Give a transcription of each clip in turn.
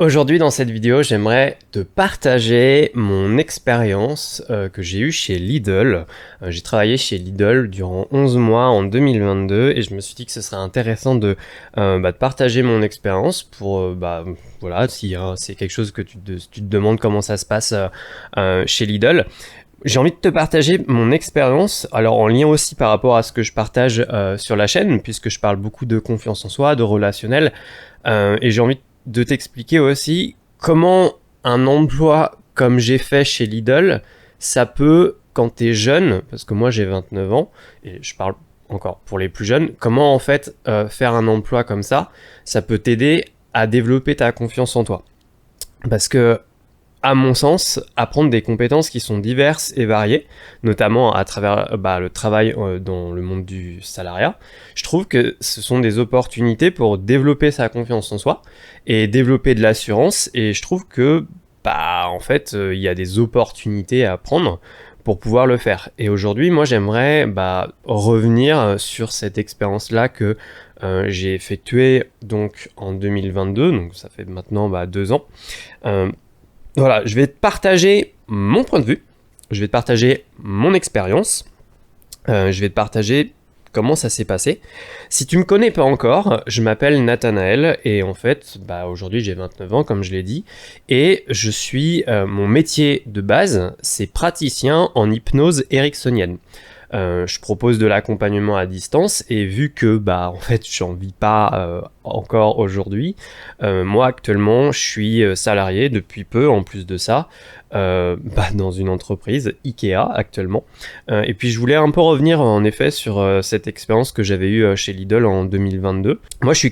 Aujourd'hui, dans cette vidéo, j'aimerais te partager mon expérience que j'ai eue chez Lidl. J'ai travaillé chez Lidl durant 11 mois en 2022 et je me suis dit que ce serait intéressant de partager mon expérience pour, voilà, si c'est quelque chose que tu te demandes comment ça se passe chez Lidl. J'ai envie de te partager mon expérience, alors en lien aussi par rapport à ce que je partage sur la chaîne, puisque je parle beaucoup de confiance en soi, de relationnel, et j'ai envie de t'expliquer aussi comment un emploi comme j'ai fait chez Lidl, ça peut, quand t'es jeune, parce que moi j'ai 29 ans, et je parle encore pour les plus jeunes, comment en fait faire un emploi comme ça peut t'aider à développer ta confiance en toi. Parce que à mon sens, apprendre des compétences qui sont diverses et variées, notamment à travers le travail dans le monde du salariat, je trouve que ce sont des opportunités pour développer sa confiance en soi et développer de l'assurance. Et je trouve que, il y a des opportunités à prendre pour pouvoir le faire. Et aujourd'hui, moi, j'aimerais revenir sur cette expérience-là que j'ai effectuée donc en 2022, donc ça fait maintenant 2 ans. Voilà, je vais te partager mon point de vue, je vais te partager mon expérience, je vais te partager comment ça s'est passé. Si tu me connais pas encore, je m'appelle Nathanaël et en fait, aujourd'hui j'ai 29 ans comme je l'ai dit et je suis, mon métier de base, c'est praticien en hypnose ericksonienne. Je propose de l'accompagnement à distance et vu que en fait j'en vis pas encore aujourd'hui, moi actuellement je suis salarié depuis peu en plus de ça dans une entreprise Ikea actuellement, et puis je voulais un peu revenir en effet sur cette expérience que j'avais eue chez Lidl en 2022. Moi je suis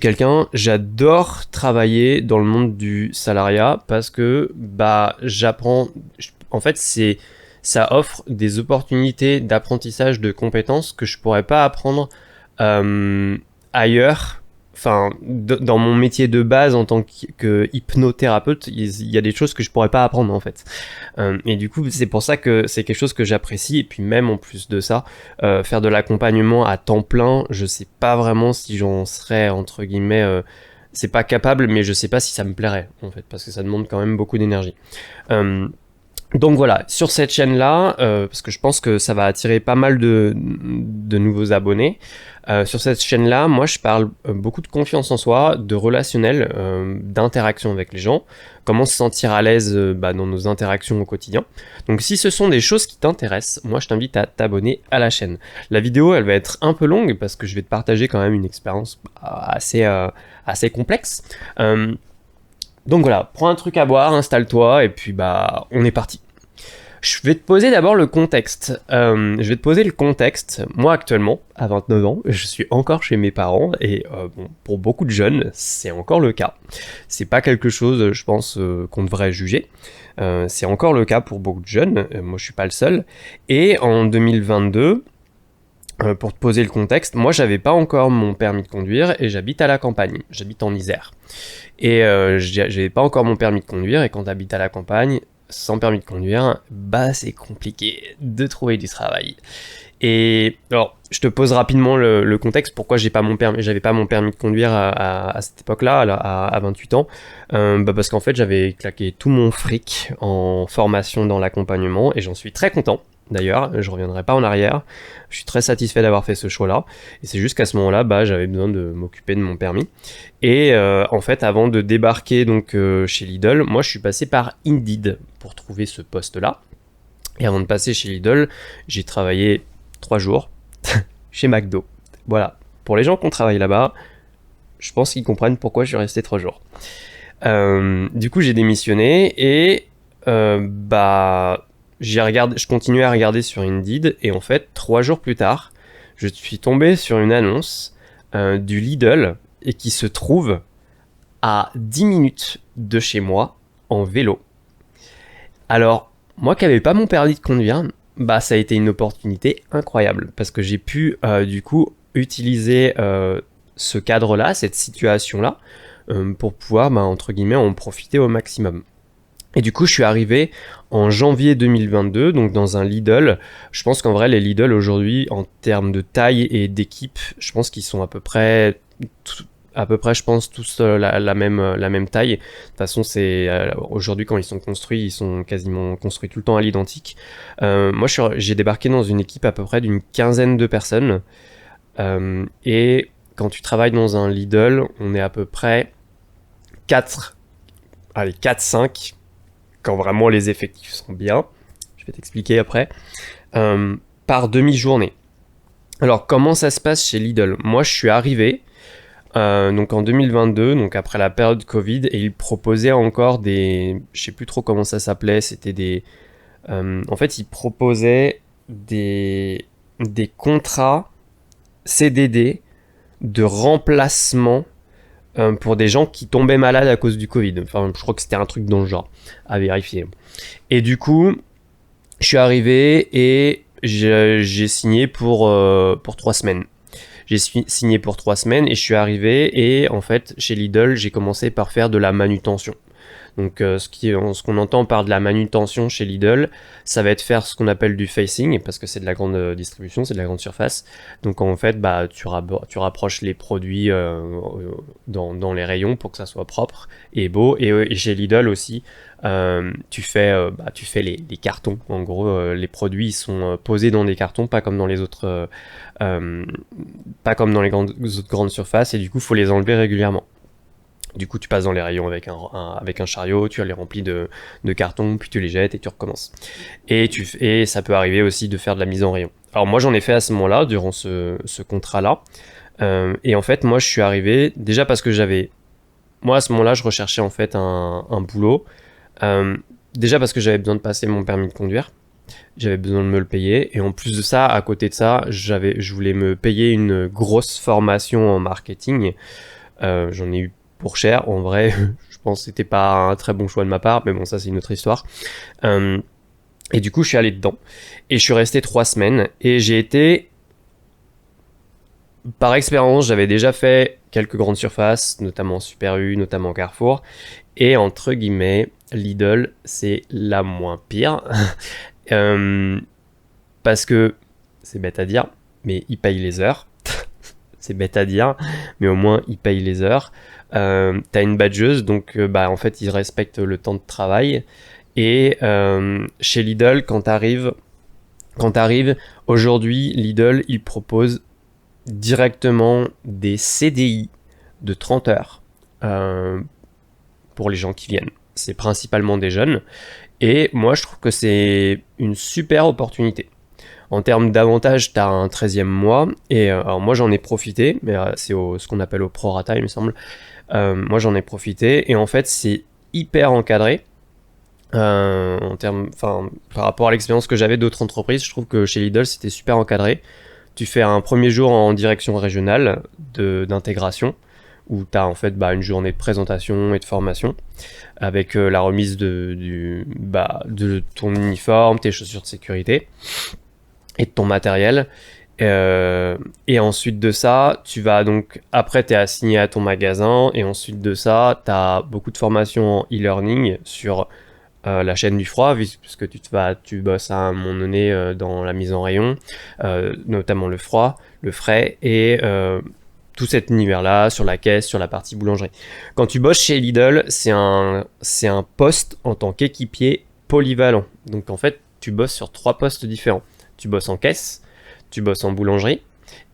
j'adore travailler dans le monde du salariat parce que j'apprends, en fait ça offre des opportunités d'apprentissage de compétences que je pourrais pas apprendre ailleurs. Enfin, dans mon métier de base en tant que hypnothérapeute, il y a des choses que je pourrais pas apprendre en fait. Et du coup, c'est pour ça que c'est quelque chose que j'apprécie. Et puis même en plus de ça, faire de l'accompagnement à temps plein, je sais pas vraiment si j'en serais entre guillemets. C'est pas capable, mais je sais pas si ça me plairait en fait, parce que ça demande quand même beaucoup d'énergie. Donc voilà, sur cette chaîne-là, parce que je pense que ça va attirer pas mal de nouveaux abonnés, sur cette chaîne-là, moi je parle beaucoup de confiance en soi, de relationnel, d'interaction avec les gens, comment se sentir à l'aise dans nos interactions au quotidien. Donc si ce sont des choses qui t'intéressent, moi je t'invite à t'abonner à la chaîne. La vidéo, elle va être un peu longue parce que je vais te partager quand même une expérience assez complexe. Donc voilà, prends un truc à boire, installe-toi et puis on est parti. Je vais te poser d'abord le contexte. Je vais te poser le contexte. Moi actuellement, à 29 ans, je suis encore chez mes parents et pour beaucoup de jeunes, c'est encore le cas. C'est pas quelque chose, je pense, qu'on devrait juger. C'est encore le cas pour beaucoup de jeunes. Moi, je suis pas le seul. Et en 2022, pour te poser le contexte, moi, j'avais pas encore mon permis de conduire et j'habite à la campagne. J'habite en Isère. Et j'avais pas encore mon permis de conduire et quand t'habites à la campagne, sans permis de conduire, c'est compliqué de trouver du travail. Et alors, je te pose rapidement le contexte, pourquoi j'avais pas mon permis de conduire à cette époque-là, à 28 ans. Parce qu'en fait, j'avais claqué tout mon fric en formation dans l'accompagnement et j'en suis très content. D'ailleurs, je reviendrai pas en arrière. Je suis très satisfait d'avoir fait ce choix-là. Et c'est juste qu'à ce moment-là, j'avais besoin de m'occuper de mon permis. Et en fait, avant de débarquer donc chez Lidl, moi je suis passé par Indeed pour trouver ce poste-là. Et avant de passer chez Lidl, j'ai travaillé 3 jours chez McDo. Voilà. Pour les gens qui ont travaillé là-bas, je pense qu'ils comprennent pourquoi je suis resté 3 jours. Du coup, j'ai démissionné et je continuais à regarder sur Indeed et en fait, 3 jours plus tard, je suis tombé sur une annonce du Lidl et qui se trouve à 10 minutes de chez moi en vélo. Alors, moi qui n'avais pas mon permis de conduire, ça a été une opportunité incroyable parce que j'ai pu du coup utiliser ce cadre-là, cette situation-là, pour pouvoir entre guillemets en profiter au maximum. Et du coup, je suis arrivé en janvier 2022, donc dans un Lidl. Je pense qu'en vrai, les Lidl aujourd'hui, en termes de taille et d'équipe, je pense qu'ils sont à peu près à peu près, je pense, tous la même taille. De toute façon, aujourd'hui, quand ils sont construits, ils sont quasiment construits tout le temps à l'identique. Moi, j'ai débarqué dans une équipe à peu près d'une quinzaine de personnes. Et quand tu travailles dans un Lidl, on est à peu près 4-5, quand vraiment les effectifs sont bien. Je vais t'expliquer après. Par demi-journée. Alors, comment ça se passe chez Lidl? Moi, je suis arrivé donc en 2022, donc après la période Covid, et ils proposaient encore je sais plus trop comment ça s'appelait, c'était en fait, ils proposaient des contrats CDD de remplacement pour des gens qui tombaient malades à cause du Covid. Enfin, je crois que c'était un truc dans le genre, à vérifier. Et du coup, je suis arrivé et j'ai signé pour 3 semaines. J'ai signé pour 3 semaines et je suis arrivé et en fait, chez Lidl, j'ai commencé par faire de la manutention. Donc ce qu'on entend par de la manutention chez Lidl, ça va être faire ce qu'on appelle du facing, parce que c'est de la grande distribution, c'est de la grande surface. Donc en fait, tu rapproches les produits dans les rayons pour que ça soit propre et beau. Et chez Lidl aussi, tu fais les cartons. En gros, les produits ils sont posés dans des cartons, pas comme dans les autres, pas comme dans les autres grandes surfaces. Et du coup, il faut les enlever régulièrement. Du coup, tu passes dans les rayons avec un chariot, tu les remplis de cartons, puis tu les jettes et tu recommences. Et ça peut arriver aussi de faire de la mise en rayon. Alors moi, j'en ai fait à ce moment-là, durant ce contrat-là. Et en fait, moi, je suis arrivé, déjà parce que moi, à ce moment-là, je recherchais en fait un boulot. Déjà parce que j'avais besoin de passer mon permis de conduire. J'avais besoin de me le payer. Et en plus de ça, à côté de ça, je voulais me payer une grosse formation en marketing. J'en ai eu pour cher, en vrai, je pense que c'était pas un très bon choix de ma part, mais bon, ça c'est une autre histoire. Et du coup, je suis allé dedans. Et je suis resté 3 semaines. Et j'ai été, par expérience, j'avais déjà fait quelques grandes surfaces, notamment Super U, notamment Carrefour. Et entre guillemets, Lidl, c'est la moins pire. Parce que, c'est bête à dire, mais ils payent les heures. C'est bête à dire, mais au moins ils payent les heures. T'as une badgeuse, donc en fait ils respectent le temps de travail. Et chez Lidl, quand t'arrives, aujourd'hui Lidl il propose directement des CDI de 30 heures pour les gens qui viennent. C'est principalement des jeunes. Et moi je trouve que c'est une super opportunité. En termes d'avantages, tu as un 13e mois. Et alors moi, j'en ai profité, mais c'est ce qu'on appelle au prorata, il me semble. Moi, j'en ai profité. Et en fait, c'est hyper encadré. Par rapport à l'expérience que j'avais d'autres entreprises, je trouve que chez Lidl, c'était super encadré. Tu fais un premier jour en direction régionale d'intégration, où tu as en fait une journée de présentation et de formation, avec la remise de ton uniforme, tes chaussures de sécurité et de ton matériel. Et ensuite de ça, tu vas donc, après t'es assigné à ton magasin, et ensuite de ça, t'as beaucoup de formations en e-learning sur la chaîne du froid, puisque tu bosses à un moment donné dans la mise en rayon, notamment le froid, le frais, et tout cet univers-là, sur la caisse, sur la partie boulangerie. Quand tu bosses chez Lidl, c'est un poste en tant qu'équipier polyvalent. Donc en fait, tu bosses sur 3 postes différents. Tu bosses en caisse, tu bosses en boulangerie,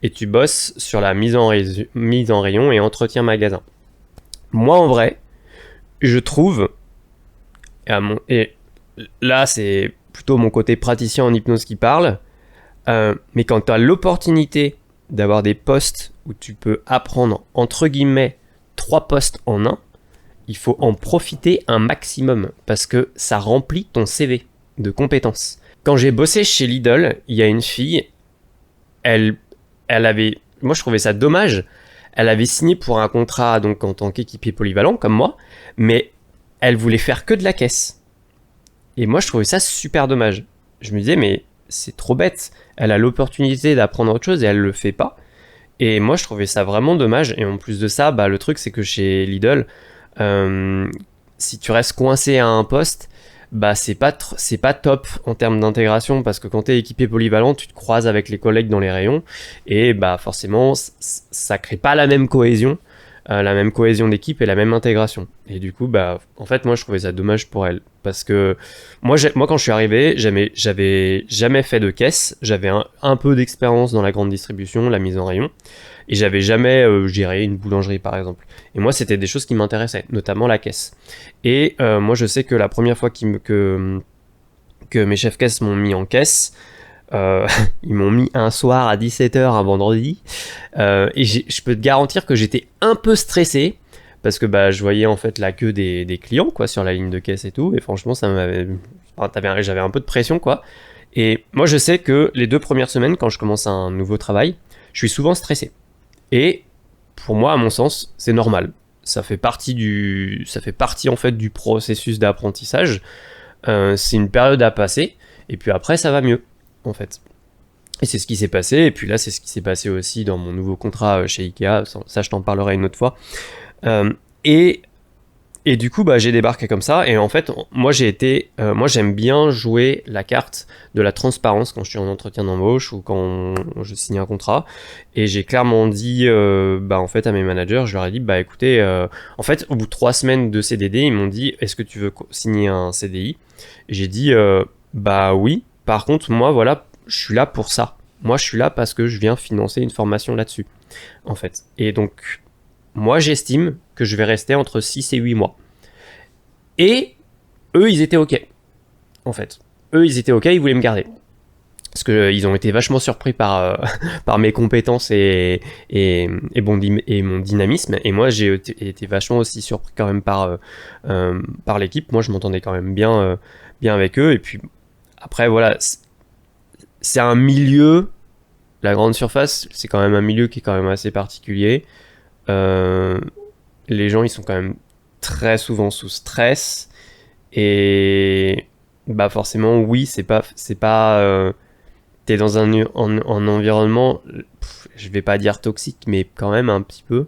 et tu bosses sur la mise en rayon et entretien magasin. Moi, en vrai, je trouve, et là, c'est plutôt mon côté praticien en hypnose qui parle, mais quand tu as l'opportunité d'avoir des postes où tu peux apprendre, entre guillemets, 3 postes en un, il faut en profiter un maximum, parce que ça remplit ton CV de compétences. Quand j'ai bossé chez Lidl, il y a une fille, elle avait, moi je trouvais ça dommage, elle avait signé pour un contrat donc en tant qu'équipier polyvalent comme moi, mais elle voulait faire que de la caisse. Et moi je trouvais ça super dommage. Je me disais mais c'est trop bête, elle a l'opportunité d'apprendre autre chose et elle le fait pas. Et moi je trouvais ça vraiment dommage. Et en plus de ça, le truc c'est que chez Lidl, si tu restes coincé à un poste, c'est pas top en termes d'intégration, parce que quand t'es équipé polyvalent, tu te croises avec les collègues dans les rayons et forcément ça crée pas la même cohésion la même cohésion d'équipe et la même intégration. Et du coup, bah, en fait, moi, je trouvais ça dommage pour elle. Parce que moi, quand je suis arrivé, j'avais jamais fait de caisse. J'avais un peu d'expérience dans la grande distribution, la mise en rayon. Et j'avais jamais géré une boulangerie, par exemple. Et moi, c'était des choses qui m'intéressaient, notamment la caisse. Et moi, je sais que la première fois que mes chefs caisse m'ont mis en caisse, ils m'ont mis un soir à 17h un vendredi. Et je peux te garantir que j'étais un peu stressé parce que bah, je voyais en fait la queue des clients quoi, sur la ligne de caisse et tout. Et franchement, j'avais un peu de pression quoi. Et moi, je sais que les 2 premières semaines, quand je commence un nouveau travail, je suis souvent stressé. Et pour moi, à mon sens, c'est normal. Ça fait partie en fait du processus d'apprentissage. C'est une période à passer. Et puis après, ça va mieux en fait. Et c'est ce qui s'est passé, et puis là c'est ce qui s'est passé aussi dans mon nouveau contrat chez Ikea, ça je t'en parlerai une autre fois. Euh, et, et du coup bah, j'ai débarqué comme ça, et en fait moi moi j'aime bien jouer la carte de la transparence quand je suis en entretien d'embauche ou quand je signe un contrat, et j'ai clairement dit bah, en fait à mes managers, je leur ai dit bah écoutez, en fait au bout de 3 semaines de CDD, ils m'ont dit est-ce que tu veux signer un CDI, et j'ai dit bah oui. Par contre, moi, voilà, je suis là pour ça. Moi, je suis là parce que je viens financer une formation là-dessus, en fait. Et donc, moi, j'estime que je vais rester entre 6 et 8 mois. Et eux, ils étaient OK, en fait. Eux, ils étaient OK, ils voulaient me garder. Parce qu'ils ont été vachement surpris par mes compétences et mon dynamisme. Et moi, j'ai été vachement aussi surpris quand même par l'équipe. Moi, je m'entendais quand même bien avec eux. Et puis, après, voilà, c'est un milieu, la grande surface, c'est quand même un milieu qui est quand même assez particulier. Les gens, ils sont quand même très souvent sous stress. Et bah forcément, oui, t'es dans un environnement, je vais pas dire toxique, mais quand même un petit peu.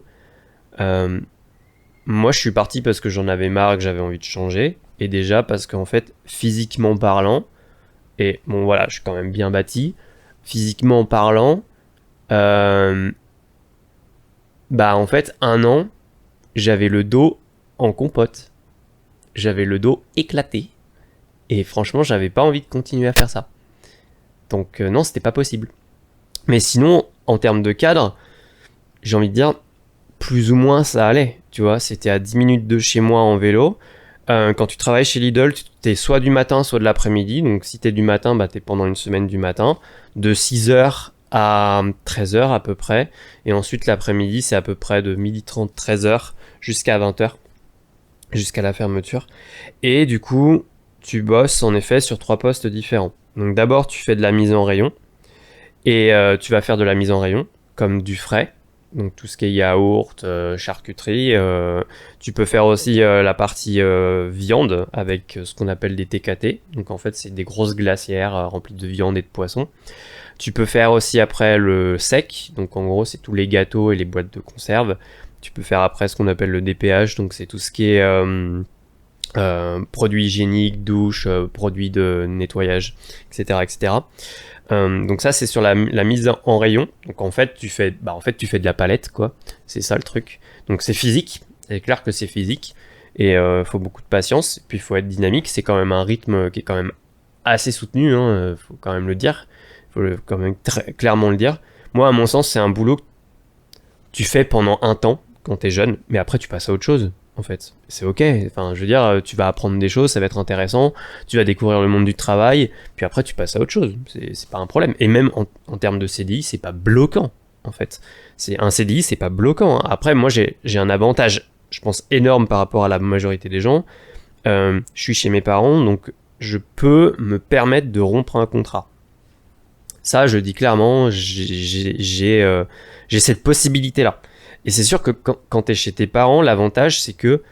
Moi, je suis parti parce que j'en avais marre, que j'avais envie de changer. Et déjà parce qu'en fait, physiquement parlant, et bon voilà, je suis quand même bien bâti. Physiquement parlant, bah en fait, 1 an, j'avais le dos en compote. J'avais le dos éclaté. Et franchement, j'avais pas envie de continuer à faire ça. Donc non, c'était pas possible. Mais sinon, en termes de cadre, j'ai envie de dire, plus ou moins ça allait. Tu vois, c'était à 10 minutes de chez moi en vélo. Quand tu travailles chez Lidl, t'es soit du matin, soit de l'après-midi. Donc si t'es du matin, bah t'es pendant une semaine du matin, de 6h à 13h à peu près. Et ensuite l'après-midi, c'est à peu près de 12h30, 13h jusqu'à 20h, jusqu'à la fermeture. Et du coup, tu bosses en effet sur 3 postes différents. Donc d'abord, tu fais de la mise en rayon. Et tu vas faire de la mise en rayon, comme du frais. Donc tout ce qui est yaourt, charcuterie. Tu peux faire aussi la partie viande avec ce qu'on appelle des TKT. Donc en fait c'est des grosses glacières remplies de viande et de poisson. Tu peux faire aussi après le sec. Donc en gros c'est tous les gâteaux et les boîtes de conserve. Tu peux faire après ce qu'on appelle le DPH. Donc c'est tout ce qui est produits hygiéniques, douche, produits de nettoyage, etc. etc. Donc ça c'est sur la mise en rayon. Donc en fait tu fais de la palette quoi. C'est ça le truc. Donc c'est physique. C'est clair que c'est physique et faut beaucoup de patience. Et puis il faut être dynamique. C'est quand même un rythme qui est quand même assez soutenu. Faut quand même le dire. Faut quand même très clairement le dire. Moi à mon sens c'est un boulot que tu fais pendant un temps quand t'es jeune, mais après tu passes à autre chose. En fait, c'est ok. Enfin, je veux dire, tu vas apprendre des choses, ça va être intéressant. Tu vas découvrir le monde du travail, puis après tu passes à autre chose. C'est pas un problème. Et même en termes de CDI, c'est pas bloquant. En fait, c'est un CDI, c'est pas bloquant. Après, moi, j'ai un avantage, je pense énorme par rapport à la majorité des gens. Je suis chez mes parents, donc je peux me permettre de rompre un contrat. Ça, je dis clairement, j'ai cette possibilité-là. Et c'est sûr que quand tu es chez tes parents, l'avantage, c'est que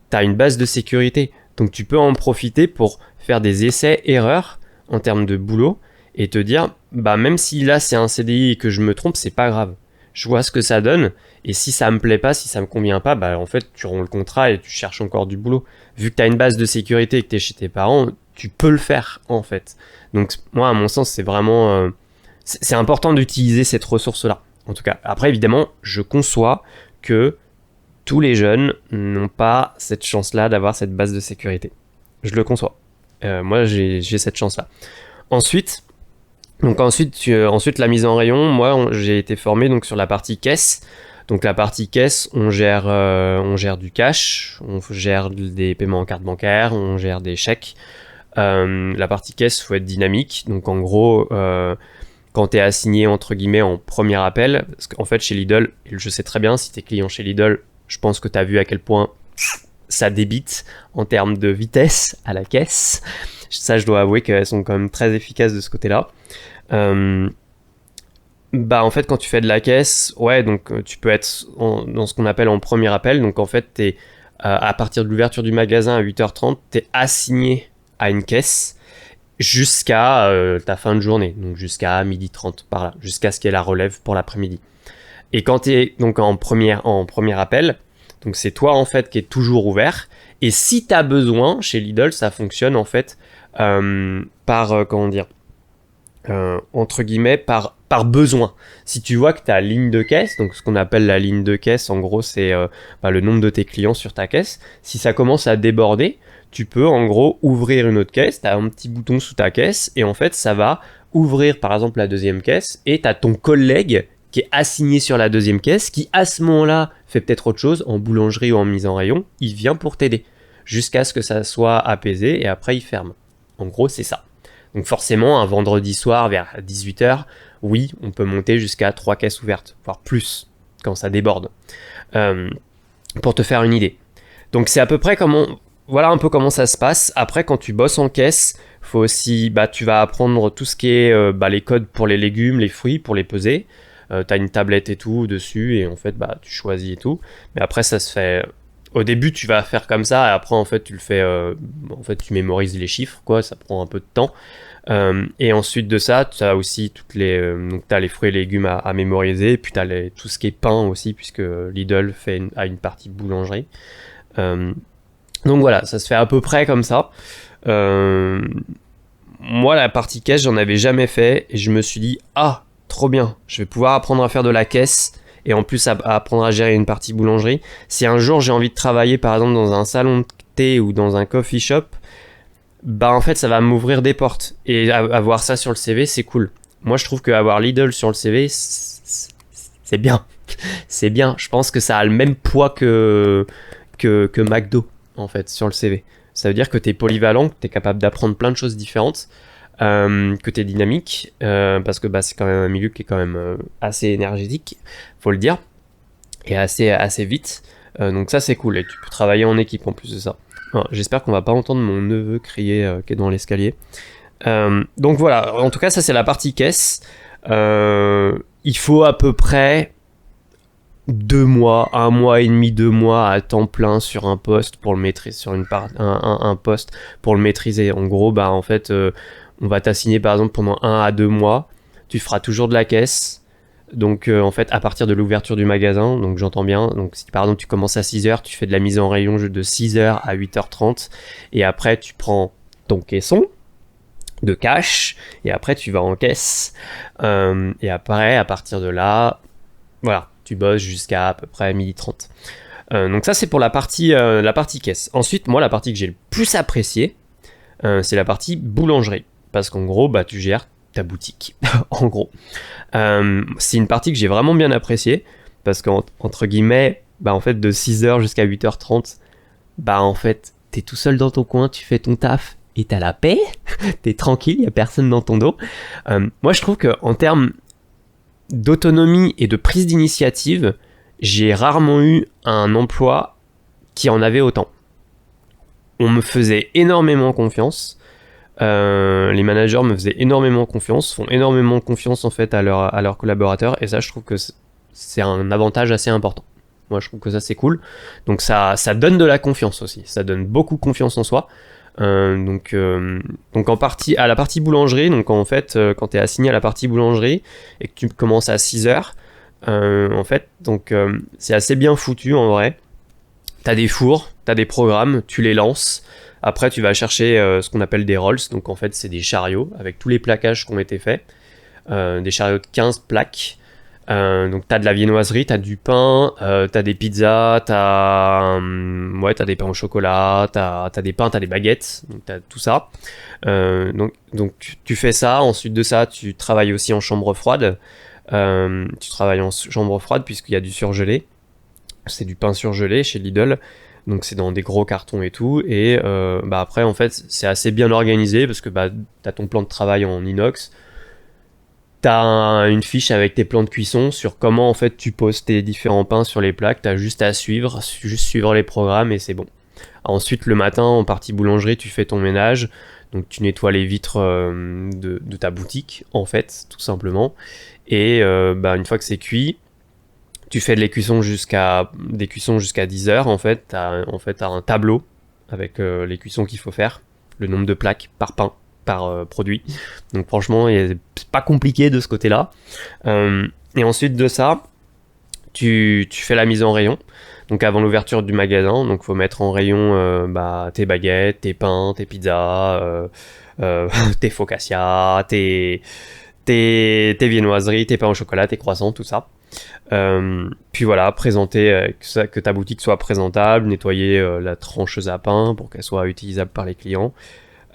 tu as une base de sécurité. Donc tu peux en profiter pour faire des essais-erreurs en termes de boulot et te dire, bah même si là c'est un CDI et que je me trompe, c'est pas grave. Je vois ce que ça donne et si ça me plaît pas, si ça me convient pas, bah en fait tu romps le contrat et tu cherches encore du boulot. Vu que tu as une base de sécurité et que tu es chez tes parents, tu peux le faire en fait. Donc moi à mon sens c'est vraiment... c'est important d'utiliser cette ressource-là. En tout cas, après évidemment, je conçois que tous les jeunes n'ont pas cette chance-là d'avoir cette base de sécurité. Je le conçois. Moi, j'ai cette chance-là. Ensuite, ensuite, la mise en rayon, moi, j'ai été formé donc, sur la partie caisse. Donc la partie caisse, on gère du cash, on gère des paiements en carte bancaire, on gère des chèques. La partie caisse, il faut être dynamique. Donc en gros, quand tu es assigné entre guillemets en premier appel, parce qu'en fait chez Lidl, je sais très bien, si tu es client chez Lidl, je pense que tu as vu à quel point ça débite en termes de vitesse à la caisse. Ça, je dois avouer qu'elles sont quand même très efficaces de ce côté-là. En fait, quand tu fais de la caisse, ouais, donc tu peux être dans ce qu'on appelle en premier appel. Donc en fait, t'es, à partir de l'ouverture du magasin à 8h30, tu es assigné à une caisse jusqu'à ta fin de journée, donc jusqu'à 12h30 par là, jusqu'à ce qu'il y ait la relève pour l'après-midi. Et quand tu es donc en premier appel, donc c'est toi en fait qui est toujours ouvert. Et si tu as besoin, chez Lidl, ça fonctionne en fait entre guillemets par besoin. Si tu vois que ta ligne de caisse, donc ce qu'on appelle la ligne de caisse, en gros c'est le nombre de tes clients sur ta caisse, si ça commence à déborder, tu peux en gros ouvrir une autre caisse, tu as un petit bouton sous ta caisse et en fait ça va ouvrir par exemple la deuxième caisse et tu as ton collègue qui est assigné sur la deuxième caisse qui à ce moment-là fait peut-être autre chose en boulangerie ou en mise en rayon, il vient pour t'aider jusqu'à ce que ça soit apaisé et après il ferme. En gros c'est ça. Donc forcément un vendredi soir vers 18h, oui on peut monter jusqu'à 3 caisses ouvertes, voire plus quand ça déborde. Pour te faire une idée. Donc c'est à peu près voilà un peu comment ça se passe. Après, quand tu bosses en caisse, faut aussi, tu vas apprendre tout ce qui est les codes pour les légumes, les fruits, pour les peser. T'as une tablette et tout dessus, et en fait, tu choisis et tout. Mais après, ça se fait. Au début, tu vas faire comme ça, et après, en fait, tu le fais. Tu mémorises les chiffres, quoi. Ça prend un peu de temps. Et ensuite de ça, tu as aussi toutes les. Donc, t'as les fruits et légumes à mémoriser, et puis t'as tout ce qui est pain aussi, puisque Lidl a une partie boulangerie. Donc voilà, ça se fait à peu près comme ça. Moi, la partie caisse, j'en avais jamais fait et je me suis dit, ah, trop bien, je vais pouvoir apprendre à faire de la caisse et en plus à apprendre à gérer une partie boulangerie. Si un jour j'ai envie de travailler par exemple dans un salon de thé ou dans un coffee shop, en fait ça va m'ouvrir des portes et avoir ça sur le CV, c'est cool. Moi, je trouve qu'avoir Lidl sur le CV, c'est bien. C'est bien, je pense que ça a le même poids que McDo. En fait, sur le CV. Ça veut dire que tu es polyvalent, que tu es capable d'apprendre plein de choses différentes, que tu es dynamique, parce que c'est quand même un milieu qui est quand même assez énergétique, faut le dire, et assez vite. Donc ça, c'est cool, et tu peux travailler en équipe en plus de ça. Alors, j'espère qu'on va pas entendre mon neveu crier qui est dans l'escalier. Donc voilà, en tout cas, ça c'est la partie caisse. Il faut à peu près 2 mois, 1 mois et demi, 2 mois à temps plein sur un poste pour le maîtriser, sur un poste pour le maîtriser. En gros, en fait, on va t'assigner par exemple pendant 1 à 2 mois, tu feras toujours de la caisse. Donc en fait, à partir de l'ouverture du magasin, donc j'entends bien, donc si par exemple tu commences à 6h, tu fais de la mise en rayon de 6h à 8h30, et après tu prends ton caisson de cash, et après tu vas en caisse, et après, à partir de là, voilà, tu bosses jusqu'à à peu près 12h30. Donc ça c'est pour la partie caisse. Ensuite, moi la partie que j'ai le plus appréciée, c'est la partie boulangerie. Parce qu'en gros, tu gères ta boutique. En gros. C'est une partie que j'ai vraiment bien appréciée. Parce qu'entre guillemets, en fait de 6h jusqu'à 8h30, en fait, t'es tout seul dans ton coin, tu fais ton taf et t'as la paix. T'es tranquille, y a personne dans ton dos. Moi je trouve qu'en termes d'autonomie et de prise d'initiative, j'ai rarement eu un emploi qui en avait autant. On me faisait énormément confiance. Les managers me faisaient énormément confiance, font énormément confiance en fait à leurs collaborateurs, et ça je trouve que c'est un avantage assez important. Moi je trouve que ça c'est cool. Donc ça donne de la confiance aussi, ça donne beaucoup confiance en soi. Donc à la partie boulangerie, donc en fait quand tu es assigné à la partie boulangerie et que tu commences à 6h, en fait donc c'est assez bien foutu en vrai. T'as des fours, t'as des programmes, tu les lances. Après tu vas chercher ce qu'on appelle des rolls, donc en fait c'est des chariots avec tous les plaquages qui ont été faits, des chariots de 15 plaques. Donc t'as de la viennoiserie, t'as du pain, t'as des pizzas, t'as des pains au chocolat, t'as des pains, t'as des baguettes, donc t'as tout ça. Donc tu fais ça. Ensuite de ça, tu travailles aussi en chambre froide. Tu travailles en chambre froide puisqu'il y a du surgelé. C'est du pain surgelé chez Lidl. Donc c'est dans des gros cartons et tout. Et après, en fait, c'est assez bien organisé parce que t'as ton plan de travail en inox. T'as une fiche avec tes plans de cuisson sur comment en fait tu poses tes différents pains sur les plaques. T'as juste à juste suivre les programmes et c'est bon. Ensuite, le matin, en partie boulangerie, tu fais ton ménage. Donc tu nettoies les vitres de ta boutique, en fait, tout simplement. Et une fois que c'est cuit, tu fais des cuissons jusqu'à 10 heures. En fait, t'as un tableau avec les cuissons qu'il faut faire, le nombre de plaques par pain, par produit. Donc franchement, c'est pas compliqué de ce côté-là. Et ensuite de ça, tu fais la mise en rayon. Donc avant l'ouverture du magasin, donc faut mettre en rayon tes baguettes, tes pains, tes pizzas, tes focaccia, tes viennoiseries, tes pains au chocolat, tes croissants, tout ça. Puis voilà, présenter que ta boutique soit présentable, nettoyer la trancheuse à pain pour qu'elle soit utilisable par les clients.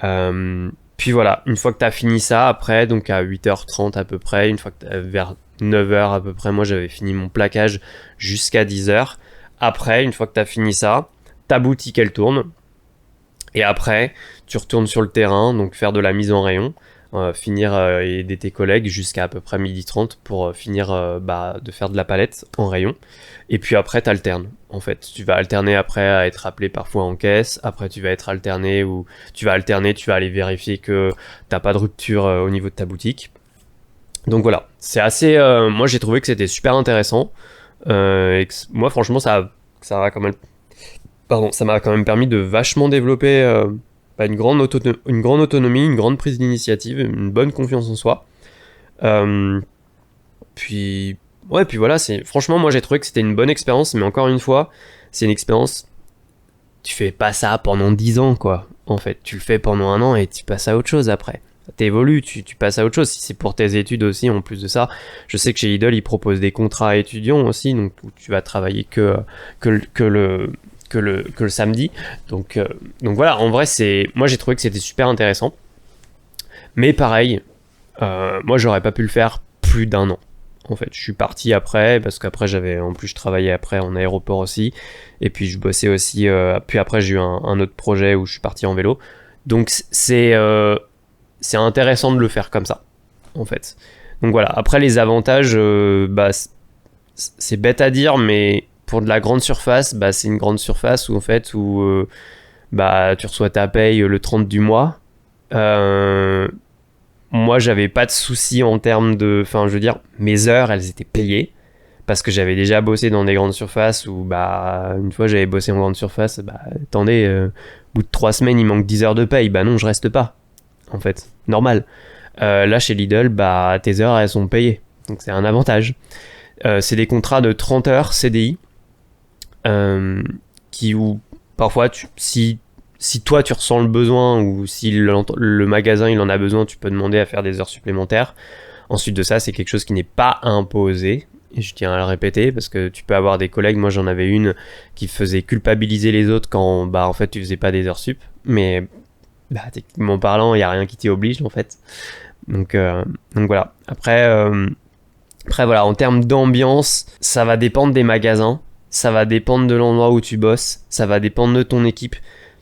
Puis voilà, une fois que tu as fini ça, après, donc à 8h30 à peu près, une fois que vers 9h à peu près, moi j'avais fini mon plaquage jusqu'à 10h. Après, une fois que tu as fini ça, ta boutique elle tourne. Et après, tu retournes sur le terrain, donc faire de la mise en rayon, finir et aider tes collègues jusqu'à à peu près 12h30 pour finir de faire de la palette en rayon. Et puis après, tu alternes. En fait, tu vas alterner après à être appelé parfois en caisse. Après, tu vas être alterné ou tu vas aller vérifier que t'as pas de rupture au niveau de ta boutique. Donc voilà, c'est assez. Moi, j'ai trouvé que c'était super intéressant. Moi, franchement, ça m'a quand même permis de vachement développer une grande autonomie, une grande prise d'initiative, une bonne confiance en soi. Puis voilà, franchement, moi j'ai trouvé que c'était une bonne expérience, mais encore une fois, c'est une expérience. Tu fais pas ça pendant 10 ans, quoi. En fait, tu le fais pendant 1 an et tu passes à autre chose après. T'évolues, tu passes à autre chose. Si c'est pour tes études aussi, en plus de ça, je sais que chez Lidl, ils proposent des contrats étudiants aussi, donc où tu vas travailler que le samedi. Donc voilà, en vrai, moi j'ai trouvé que c'était super intéressant. Mais pareil, moi j'aurais pas pu le faire plus d'1 an. En fait, je suis parti après, parce qu'après je travaillais après en aéroport aussi, et puis je bossais aussi, puis après j'ai eu un autre projet où je suis parti en vélo. Donc c'est intéressant de le faire comme ça, en fait. Donc voilà, après les avantages, c'est bête à dire, mais pour de la grande surface, c'est une grande surface où en fait, tu reçois ta paye le 30 du mois. Moi, j'avais pas de soucis en termes de... Enfin, je veux dire, mes heures, elles étaient payées. Parce que j'avais déjà bossé dans des grandes surfaces où, une fois j'avais bossé en grande surface, attendez, au bout de 3 semaines, il manque 10 heures de paye. Non, je reste pas. En fait, normal. Là, chez Lidl, tes heures, elles sont payées. Donc, c'est un avantage. C'est des contrats de 30 heures CDI. Où parfois, si toi tu ressens le besoin ou si le magasin il en a besoin, tu peux demander à faire des heures supplémentaires. Ensuite de ça, c'est quelque chose qui n'est pas imposé. Et je tiens à le répéter parce que tu peux avoir des collègues, moi j'en avais une qui faisait culpabiliser les autres quand en fait tu faisais pas des heures sup. Mais techniquement parlant, il n'y a rien qui t'y oblige en fait. Donc voilà. Après voilà, en termes d'ambiance, ça va dépendre des magasins. Ça va dépendre de l'endroit où tu bosses. Ça va dépendre de ton équipe.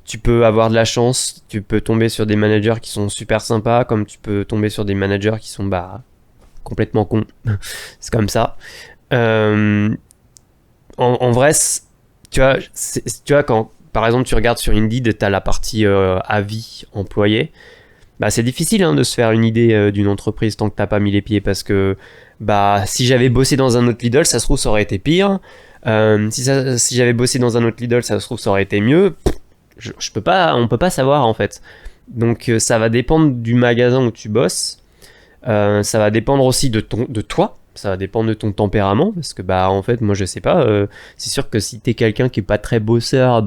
Tu peux avoir de la chance, tu peux tomber sur des managers qui sont super sympas, comme tu peux tomber sur des managers qui sont complètement cons. C'est comme ça. En vrai, tu vois, quand par exemple tu regardes sur Indeed, t'as la partie avis employé. C'est difficile de se faire une idée d'une entreprise tant que t'as pas mis les pieds, parce que si j'avais bossé dans un autre Lidl, ça se trouve ça aurait été pire. Si j'avais bossé dans un autre Lidl, ça se trouve ça aurait été mieux. On peut pas savoir en fait. Donc ça va dépendre du magasin où tu bosses. Ça va dépendre aussi de toi. Ça va dépendre de ton tempérament, parce que en fait moi je sais pas. C'est sûr que si t'es quelqu'un qui est pas très bosseur,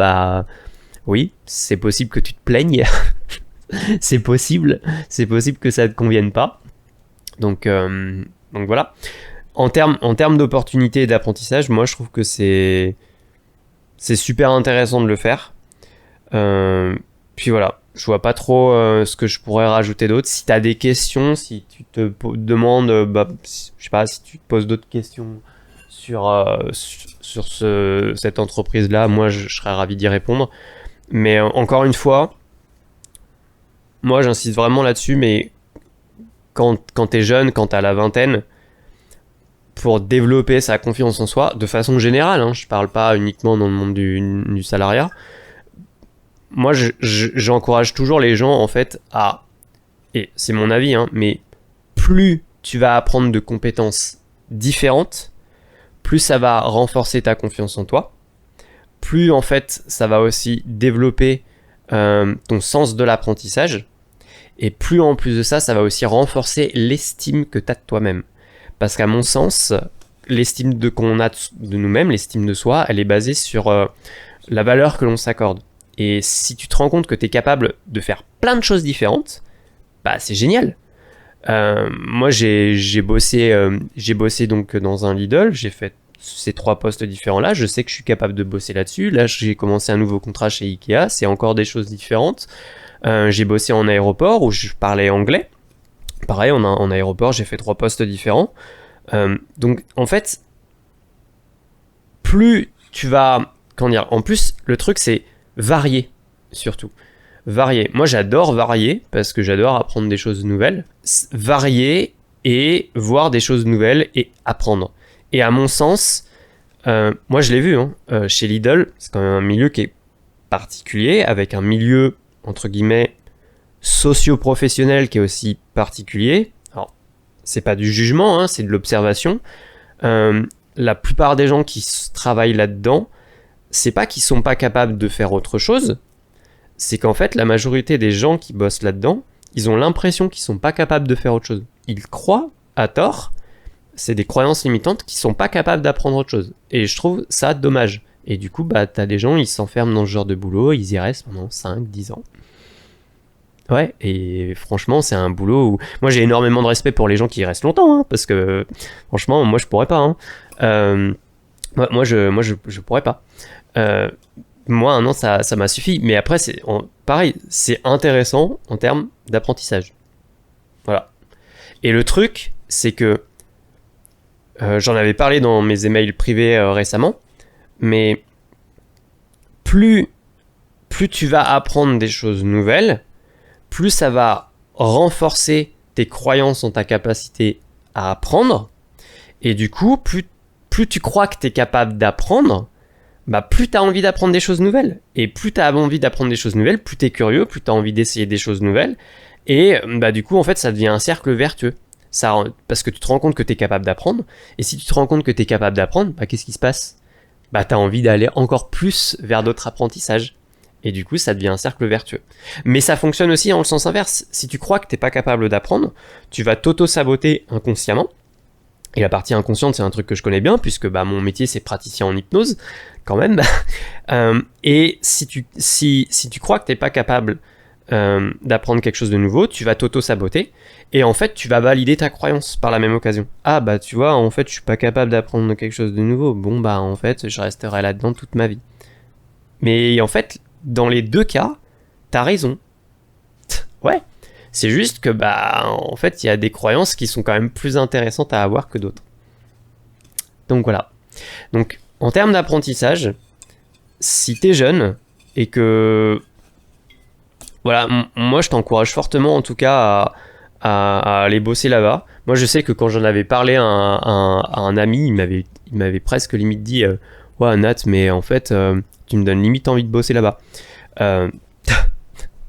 oui, c'est possible que tu te plaignes. c'est possible que ça te convienne pas. Donc voilà. en termes d'opportunités et d'apprentissage, moi je trouve que c'est super intéressant de le faire. Puis voilà, je vois pas trop ce que je pourrais rajouter d'autre. Si tu as des questions, si tu te demandes, je sais pas, si tu te poses d'autres questions sur cette entreprise-là, moi je serais ravi d'y répondre. Mais encore une fois, moi j'insiste vraiment là-dessus, mais quand t'es jeune, quand t'as la vingtaine, pour développer sa confiance en soi, de façon générale, hein, je parle pas uniquement dans le monde du salariat, moi j'encourage toujours les gens en fait à, et c'est mon avis, hein, mais plus tu vas apprendre de compétences différentes, plus ça va renforcer ta confiance en toi, plus en fait ça va aussi développer ton sens de l'apprentissage, et plus en plus de ça, ça va aussi renforcer l'estime que tu as de toi-même. Parce qu'à mon sens, l'estime qu'on a de nous-mêmes, l'estime de soi, elle est basée sur la valeur que l'on s'accorde. Et si tu te rends compte que tu es capable de faire plein de choses différentes, bah c'est génial. Moi, j'ai bossé donc dans un Lidl, j'ai fait ces 3 postes différents-là, je sais que je suis capable de bosser là-dessus. Là, j'ai commencé un nouveau contrat chez Ikea, c'est encore des choses différentes. J'ai bossé en aéroport où je parlais anglais. Pareil, en aéroport, j'ai fait 3 postes différents. Donc, en fait, plus tu vas... Comment dire ? En plus, le truc, c'est varier, surtout. Varier. Moi, j'adore varier, parce que j'adore apprendre des choses nouvelles. Varier et voir des choses nouvelles et apprendre. Et à mon sens, moi, je l'ai vu, hein, chez Lidl, c'est quand même un milieu qui est particulier, avec un milieu, entre guillemets, socio-professionnel qui est aussi particulier. Alors, c'est pas du jugement, hein, c'est de l'observation. La plupart des gens qui travaillent là-dedans, c'est pas qu'ils sont pas capables de faire autre chose, c'est qu'en fait, la majorité des gens qui bossent là-dedans, ils ont l'impression qu'ils sont pas capables de faire autre chose. Ils croient, à tort, c'est des croyances limitantes qui sont pas capables d'apprendre autre chose. Et je trouve ça dommage. Et du coup, bah, t'as des gens, ils s'enferment dans ce genre de boulot, ils y restent pendant 5-10 ans. Ouais, et franchement, c'est un boulot où... Moi, j'ai énormément de respect pour les gens qui y restent longtemps, hein, parce que, franchement, moi, je pourrais pas. Hein. Moi, je pourrais pas. Moi, 1 an, ça m'a suffi. Mais après, pareil, c'est intéressant en termes d'apprentissage. Voilà. Et le truc, c'est que j'en avais parlé dans mes emails privés récemment, mais plus tu vas apprendre des choses nouvelles, plus ça va renforcer tes croyances en ta capacité à apprendre. Et du coup, plus tu crois que tu es capable d'apprendre, bah plus tu as envie d'apprendre des choses nouvelles. Et plus tu as envie d'apprendre des choses nouvelles, plus tu es curieux, plus tu as envie d'essayer des choses nouvelles. Et bah du coup, en fait, ça devient un cercle vertueux. Parce que tu te rends compte que tu es capable d'apprendre. Et si tu te rends compte que tu es capable d'apprendre, bah qu'est-ce qui se passe ? Bah tu as envie d'aller encore plus vers d'autres apprentissages. Et du coup, ça devient un cercle vertueux. Mais ça fonctionne aussi dans le sens inverse. Si tu crois que tu n'es pas capable d'apprendre, tu vas t'auto-saboter inconsciemment. Et la partie inconsciente, c'est un truc que je connais bien, puisque bah, mon métier, c'est praticien en hypnose, quand même. Et si tu crois que tu n'es pas capable d'apprendre quelque chose de nouveau, tu vas t'auto-saboter. Et en fait, tu vas valider ta croyance par la même occasion. Ah, bah tu vois, en fait, je suis pas capable d'apprendre quelque chose de nouveau. Bon, bah en fait, je resterai là-dedans toute ma vie. Mais en fait, dans les 2 cas, t'as raison. Ouais. C'est juste que, bah, en fait, il y a des croyances qui sont quand même plus intéressantes à avoir que d'autres. Donc voilà. Donc, en termes d'apprentissage, si t'es jeune et que... Voilà, moi je t'encourage fortement en tout cas à aller bosser là-bas. Moi je sais que quand j'en avais parlé à un ami, il m'avait presque limite dit ouais Nat, mais en fait tu me donnes limite envie de bosser là-bas.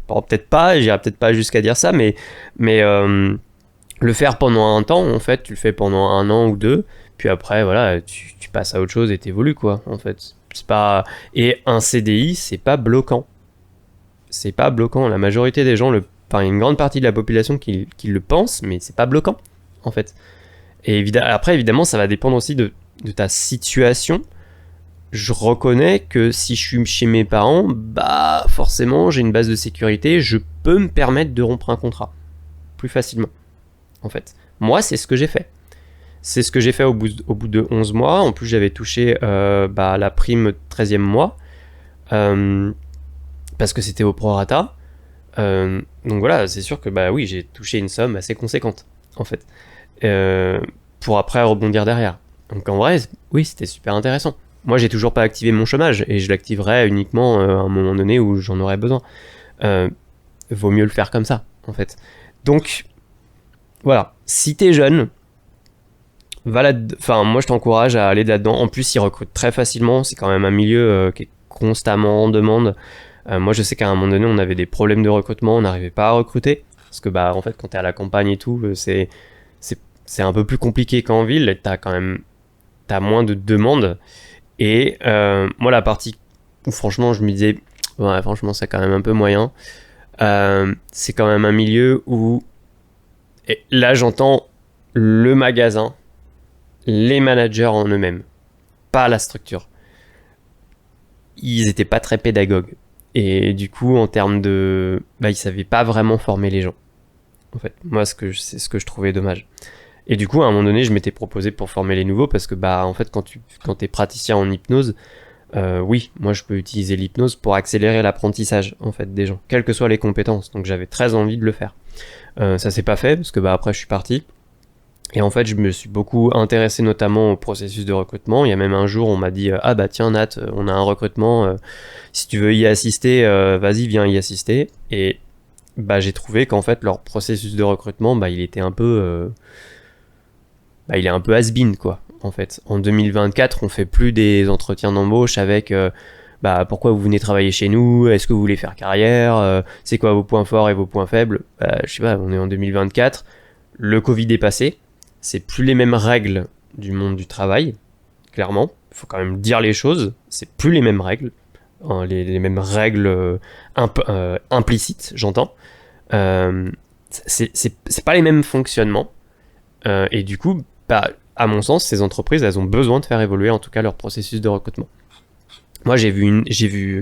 Bon, peut-être pas, j'irai peut-être pas jusqu'à dire ça, mais le faire pendant un temps, en fait, tu le fais pendant 1 an ou 2, puis après voilà, tu passes à autre chose et t'évolues quoi, en fait. C'est pas... Et un CDI, c'est pas bloquant. C'est pas bloquant. La majorité des gens, enfin une grande partie de la population qui le pense, mais c'est pas bloquant, en fait. Et après, évidemment, ça va dépendre aussi de ta situation. Je reconnais que si je suis chez mes parents, bah forcément, j'ai une base de sécurité, je peux me permettre de rompre un contrat plus facilement, en fait. Moi, c'est ce que j'ai fait. C'est ce que j'ai fait au bout de 11 mois. En plus, j'avais touché la prime 13e mois parce que c'était au prorata. Donc voilà, c'est sûr que bah oui, j'ai touché une somme assez conséquente en fait, pour après rebondir derrière. Donc en vrai, oui, c'était super intéressant. Moi, j'ai toujours pas activé mon chômage et je l'activerai uniquement à un moment donné où j'en aurai besoin. Vaut mieux le faire comme ça en fait. Donc voilà, si t'es jeune, moi je t'encourage à aller là-dedans. En plus, ils recrutent très facilement. C'est quand même un milieu qui est constamment en demande. Moi, je sais qu'à un moment donné, on avait des problèmes de recrutement, on n'arrivait pas à recruter. Parce que, bah, en fait, quand t'es à la campagne et tout, c'est un peu plus compliqué qu'en ville. T'as moins de demandes. Et moi, la partie où, franchement, je me disais, ouais, franchement, c'est quand même un peu moyen. C'est quand même un milieu où, et là, j'entends le magasin, les managers en eux-mêmes, pas la structure. Ils étaient pas très pédagogues. Et du coup, en termes de... ils savaient pas vraiment former les gens. En fait, moi, c'est ce que je trouvais dommage. Et du coup, à un moment donné, je m'étais proposé pour former les nouveaux parce que, en fait, quand t'es praticien en hypnose, oui, moi, je peux utiliser l'hypnose pour accélérer l'apprentissage, en fait, des gens, quelles que soient les compétences. Donc, j'avais très envie de le faire. Ça s'est pas fait parce que, après, je suis parti. Et en fait, je me suis beaucoup intéressé notamment au processus de recrutement. Il y a même un jour, on m'a dit ah bah tiens Nat, on a un recrutement. Si tu veux y assister, vas-y, viens y assister. Et j'ai trouvé qu'en fait leur processus de recrutement, il était un peu, il est un peu has-been quoi. En fait, en 2024, on fait plus des entretiens d'embauche avec pourquoi vous venez travailler chez nous, est-ce que vous voulez faire carrière, c'est quoi vos points forts et vos points faibles. Je sais pas, on est en 2024, le Covid est passé. C'est plus les mêmes règles du monde du travail, clairement. Il faut quand même dire les choses. C'est plus les mêmes règles. Les mêmes règles implicites, j'entends. C'est pas les mêmes fonctionnements. Et du coup, à mon sens, ces entreprises, elles ont besoin de faire évoluer en tout cas leur processus de recrutement. Moi,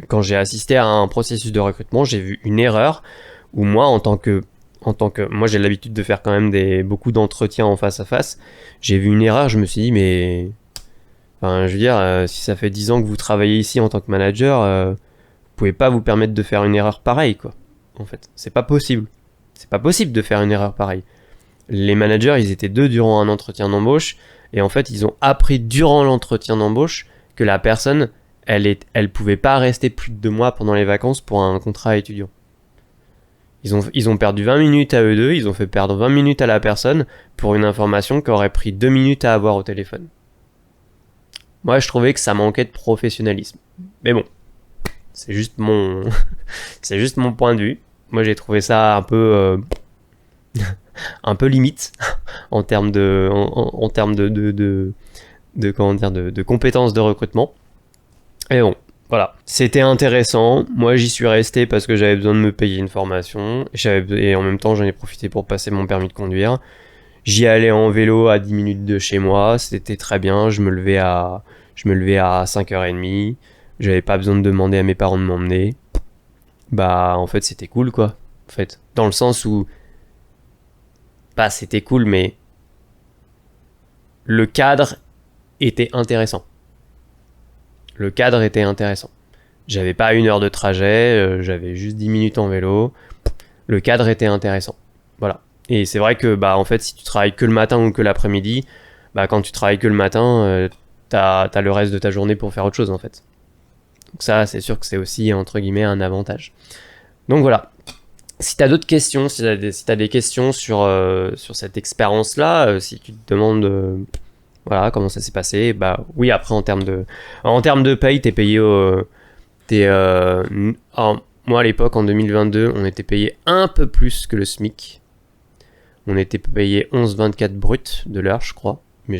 quand j'ai assisté à un processus de recrutement, j'ai vu une erreur où moi, moi j'ai l'habitude de faire quand même beaucoup d'entretiens en face à face. J'ai vu une erreur, je me suis dit mais je veux dire si ça fait 10 ans que vous travaillez ici en tant que manager, vous pouvez pas vous permettre de faire une erreur pareille quoi. En fait, c'est pas possible. C'est pas possible de faire une erreur pareille. Les managers, ils étaient deux durant un entretien d'embauche et en fait, ils ont appris durant l'entretien d'embauche que la personne, elle pouvait pas rester plus de 2 mois pendant les vacances pour un contrat étudiant. Ils ont perdu 20 minutes à eux deux, ils ont fait perdre 20 minutes à la personne pour une information qui aurait pris 2 minutes à avoir au téléphone. Moi, je trouvais que ça manquait de professionnalisme. Mais bon, c'est juste mon, c'est juste mon point de vue. Moi, j'ai trouvé ça un peu, un peu limite en termes en termes de compétences de recrutement. Et bon. Voilà, c'était intéressant. Moi, j'y suis resté parce que j'avais besoin de me payer une formation. Et en même temps, j'en ai profité pour passer mon permis de conduire. J'y allais en vélo à 10 minutes de chez moi. C'était très bien. Je me levais à 5h30. J'avais pas besoin de demander à mes parents de m'emmener. En fait, c'était cool, quoi. En fait, dans le sens où... c'était cool, mais... Le cadre était intéressant. J'avais pas 1 heure de trajet, j'avais juste 10 minutes en vélo. Le cadre était intéressant. Voilà. Et c'est vrai que, en fait, si tu travailles que le matin ou que l'après-midi, quand tu travailles que le matin, t'as le reste de ta journée pour faire autre chose, en fait. Donc ça, c'est sûr que c'est aussi, entre guillemets, un avantage. Donc voilà. Si t'as d'autres questions, si t'as des questions sur cette expérience-là, si tu te demandes... voilà, comment ça s'est passé. Oui, après, en termes de paye, t'es payé moi, à l'époque, en 2022, on était payé un peu plus que le SMIC. On était payé 11,24 brut de l'heure, je crois. Mais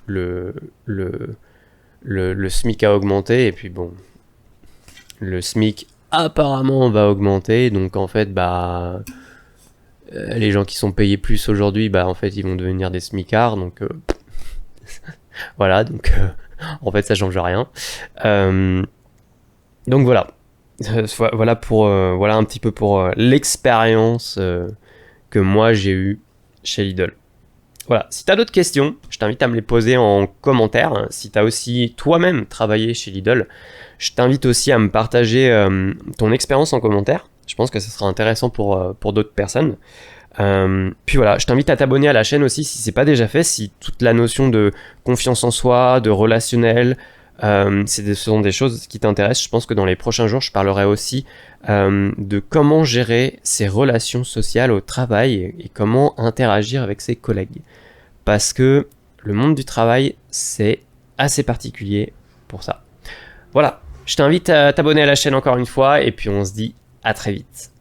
le SMIC a augmenté. Et puis bon, le SMIC apparemment va augmenter. Donc en fait, les gens qui sont payés plus aujourd'hui, en fait, ils vont devenir des SMICards. Donc... voilà, donc en fait ça change rien. Donc voilà. Voilà un petit peu pour l'expérience que moi j'ai eue chez Lidl. Voilà, si tu as d'autres questions, je t'invite à me les poser en commentaire. Si tu as aussi toi-même travaillé chez Lidl, je t'invite aussi à me partager ton expérience en commentaire. Je pense que ce sera intéressant pour d'autres personnes. Puis voilà, je t'invite à t'abonner à la chaîne aussi si c'est pas déjà fait, si toute la notion de confiance en soi, de relationnel, ce sont des choses qui t'intéressent. Je pense que dans les prochains jours, je parlerai aussi de comment gérer ses relations sociales au travail et comment interagir avec ses collègues. Parce que le monde du travail, c'est assez particulier pour ça. Voilà, je t'invite à t'abonner à la chaîne encore une fois et puis on se dit à très vite.